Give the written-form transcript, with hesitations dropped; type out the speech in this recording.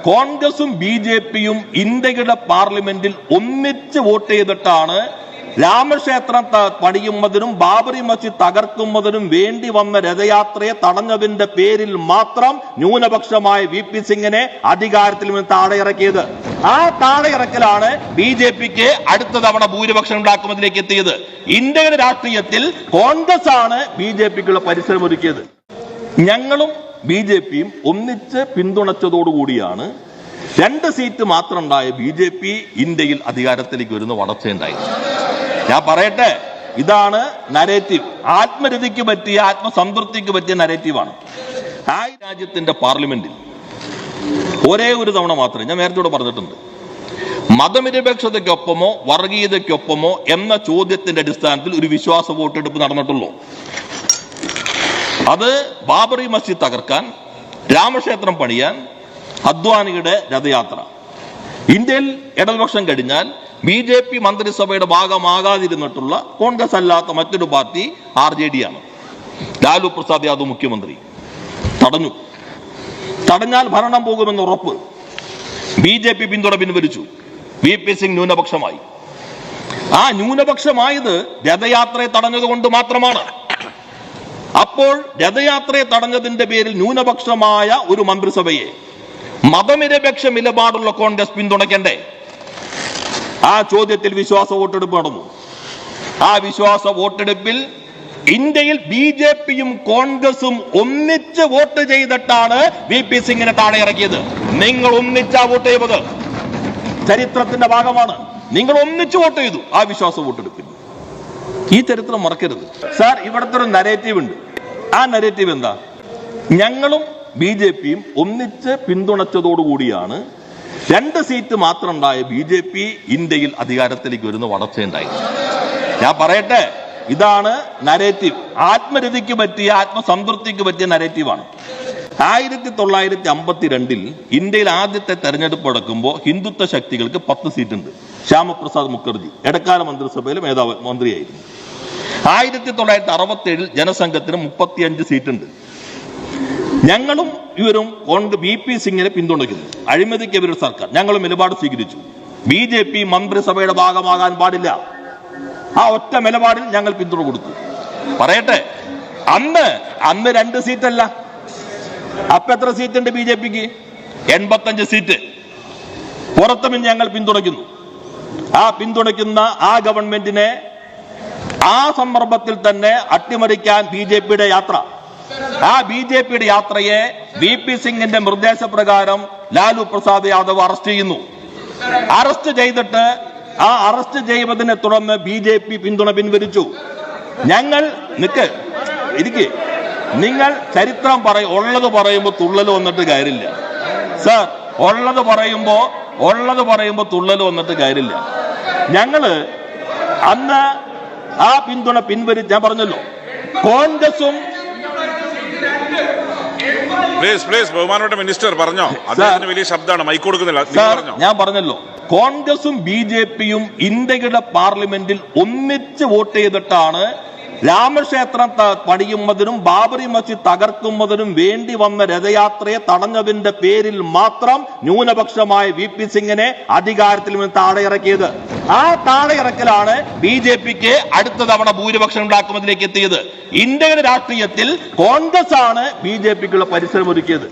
കോൺഗ്രസും ബി.ജെ.പിയും ഇന്ത്യയുടെ പാർലമെന്റിൽ ഒന്നിച്ച് വോട്ട് ചെയ്തിട്ടാണ് രാമക്ഷേത്രം പണിയുന്നതിനും ബാബറി മസ്ജിദ് തകർക്കുന്നതിനും വേണ്ടി വന്ന രഥയാത്രയെ തടഞ്ഞതിന്റെ പേരിൽ മാത്രം ന്യൂനപക്ഷമായ വി.പി. സിംഗിനെ അധികാരത്തിൽ നിന്ന് താഴെയിറക്കിയത്. ആ താഴെയിറക്കലാണ് ബി.ജെ.പിക്ക് അടുത്ത തവണ ഭൂരിപക്ഷം ഉണ്ടാക്കുന്നതിലേക്ക് എത്തിയത്. ഇന്ത്യയുടെ രാഷ്ട്രീയത്തിൽ കോൺഗ്രസ് ആണ് ബി.ജെ.പിക്കുള്ള പരിസരം ഒരുക്കിയത്. ഞങ്ങളും ബി.ജെ.പിയും ഒന്നിച്ച് പിന്തുണച്ചതോടുകൂടിയാണ് 2 സീറ്റ് മാത്രം ഉണ്ടായ ബി.ജെ.പി ഇന്ത്യയിൽ അധികാരത്തിലേക്ക് വരുന്ന വളർച്ചയുണ്ടായി. ഞാൻ പറയട്ടെ, ഇതാണ് നരേറ്റീവ്. ആത്മരതിക്ക് പറ്റിയ, ആത്മസംതൃപ്തിക്ക് പറ്റിയ നരേറ്റീവാണ്. ആ രാജ്യത്തിന്റെ പാർലമെന്റിൽ ഒരേ ഒരു തവണ മാത്രമേ, ഞാൻ നേരത്തെ പറഞ്ഞിട്ടുണ്ട്, മതനിരപേക്ഷതയ്ക്കൊപ്പമോ വർഗീയതയ്ക്കൊപ്പമോ എന്ന ചോദ്യത്തിന്റെ അടിസ്ഥാനത്തിൽ ഒരു വിശ്വാസ വോട്ടെടുപ്പ് നടന്നിട്ടുള്ളൂ. അത് ബാബറി മസ്ജിദ് തകർക്കാൻ, രാമക്ഷേത്രം പണിയാൻ, അദ്വാനിയുടെ രഥയാത്ര. ഇന്ത്യയിൽ ഇടതുപക്ഷം കഴിഞ്ഞാൽ ബി.ജെ.പി മന്ത്രിസഭയുടെ ഭാഗമാകാതിരുന്നിട്ടുള്ള കോൺഗ്രസ് അല്ലാത്ത മറ്റൊരു പാർട്ടി RJD ആണ്. ലാലു പ്രസാദ് യാദവ് മുഖ്യമന്ത്രി. തടഞ്ഞാൽ ഭരണം പോകുമെന്ന് ഉറപ്പ്. ബി.ജെ.പി പിന്തുണ പിൻവലിച്ചു. വി.പി. സിംഗ് ന്യൂനപക്ഷമായി. ആ ന്യൂനപക്ഷമായത് രഥയാത്രയെ തടഞ്ഞതുകൊണ്ട് മാത്രമാണ്. അപ്പോൾ രഥയാത്രയെ തടഞ്ഞതിന്റെ പേരിൽ ന്യൂനപക്ഷമായ ഒരു മന്ത്രിസഭയെ മതനിരപേക്ഷ നിലപാടുള്ള കോൺഗ്രസ് പിന്തുണയ്ക്കണ്ടേ? ആ ചോദ്യത്തിൽ വിശ്വാസ വോട്ടെടുപ്പ് നടന്നു. ആ വിശ്വാസ വോട്ടെടുപ്പിൽ ഇന്ത്യയിൽ ബി.ജെ.പിയും കോൺഗ്രസും ഒന്നിച്ച് വോട്ട് ചെയ്തിട്ടാണ് വി.പി. സിംഗിനെ താഴെ ഇറക്കിയത്. നിങ്ങൾ ഒന്നിച്ചാ വോട്ട് ചെയ്തത്. ചരിത്രത്തിന്റെ ഭാഗമാണ്. നിങ്ങൾ ഒന്നിച്ച് വോട്ട് ചെയ്തു ആ വിശ്വാസ വോട്ടെടുപ്പിൽ. ഈ ചരിത്രം മറക്കരുത് സാർ. ഇവിടുത്തെ ഒരു നരേറ്റീവ് ഉണ്ട്. ആ നരേറ്റീവ് എന്താ? ഞങ്ങളും ബി.ജെ.പിയും ഒന്നിച്ച് പിന്തുണച്ചതോടുകൂടിയാണ് 2 സീറ്റ് മാത്രം ഉണ്ടായ ബി.ജെ.പി ഇന്ത്യയിൽ അധികാരത്തിലേക്ക് വരുന്ന വളർച്ചയുണ്ടായി. ഞാൻ പറയട്ടെ, ഇതാണ് നരേറ്റീവ്. ആത്മരതിക്ക് പറ്റിയ, ആത്മസംതൃപ്തിക്ക് പറ്റിയ നരേറ്റീവാണ്. 1952 ഇന്ത്യയിൽ ആദ്യത്തെ തെരഞ്ഞെടുപ്പ് നടക്കുമ്പോൾ ഹിന്ദുത്വ ശക്തികൾക്ക് 10 സീറ്റ് ഉണ്ട്. ശ്യാമപ്രസാദ് മുഖർജി ഇടക്കാല മന്ത്രിസഭയിൽ മന്ത്രിയായിരുന്നു. 1967 ജനസംഘത്തിന് 35 സീറ്റ് ഉണ്ട്. ഞങ്ങളും ഇവരും വി.പി. സിംഗിനെ പിന്തുണയ്ക്കുന്നു. അഴിമതിക്കെതിരെ സർക്കാർ. ഞങ്ങളും നിലപാട് സ്വീകരിച്ചു. ബി.ജെ.പി മന്ത്രിസഭയുടെ ഭാഗമാകാൻ പാടില്ല. ആ ഒറ്റ നിലപാടിൽ ഞങ്ങൾ പിന്തുണ കൊടുത്തു. പറയട്ടെ, അന്ന് 2 സീറ്റല്ല. അപ്പൊ എത്ര സീറ്റ് ഉണ്ട് ബി.ജെ.പിക്ക്? 85 സീറ്റ്. പുറത്തും ഞങ്ങൾ പിന്തുണയ്ക്കുന്നു. ആ പിന്തുണയ്ക്കുന്ന ആ ഗവൺമെന്റിനെ ആ സന്ദർഭത്തിൽ തന്നെ അട്ടിമറിക്കാൻ ബി.ജെ.പിയുടെ യാത്ര. ആ ബി.ജെ.പിയുടെ യാത്രയെ വി.പി. സിംഗിന്റെ നിർദ്ദേശപ്രകാരം ലാലു പ്രസാദ് യാദവ് അറസ്റ്റ് ചെയ്യുന്നു. അറസ്റ്റ് ചെയ്തിട്ട് ആ അറസ്റ്റ് ചെയ്തതിനെ തുടർന്ന് ബി.ജെ.പി പിന്തുണ പിൻവലിച്ചു. ഞങ്ങൾ നിങ്ങൾ ചരിത്രം ഉള്ളത് പറയുമ്പോൾ തുള്ളൽ വന്നിട്ട് കാര്യമില്ല സാർ. ഉള്ളത് പറയുമ്പോ തുള്ളൽ വന്നിട്ട് കാര്യമില്ല. ഞങ്ങള് അന്ന് ആ പിന്തുണ പിൻവലിച്ച്, ഞാൻ പറഞ്ഞല്ലോ, കോൺഗ്രസും ബഹുമാനപ്പെട്ട മിനിസ്റ്റർ പറഞ്ഞോ. അദ്ദേഹത്തിന് വലിയ ശബ്ദമാണ്, മൈക്ക് കൊടുക്കുന്നില്ല. ഞാൻ പറഞ്ഞല്ലോ, കോൺഗ്രസും ബി.ജെ.പിയും ഇന്ത്യയുടെ പാർലമെന്റിൽ ഒന്നിച്ച് വോട്ട് ചെയ്തിട്ടാണ് രാമക്ഷേത്രം പണിയുന്നതിനും ബാബറി മസ്ജിദ് തകർക്കുന്നതിനും വേണ്ടി വന്ന രഥയാത്രയെ തടഞ്ഞതിന്റെ പേരിൽ മാത്രം ന്യൂനപക്ഷമായ വി.പി. സിംഗിനെ അധികാരത്തിൽ നിന്ന് താഴെയിറക്കിയത്. ആ താഴെയിറക്കലാണ് ബി.ജെ.പിക്ക് അടുത്ത തവണ ഭൂരിപക്ഷം ഉണ്ടാക്കുന്നതിലേക്ക് എത്തിയത്. ഇന്ത്യയുടെ രാഷ്ട്രീയത്തിൽ കോൺഗ്രസ് ആണ് ബി.ജെ.പിക്കുള്ള പരിസരം ഒരുക്കിയത്.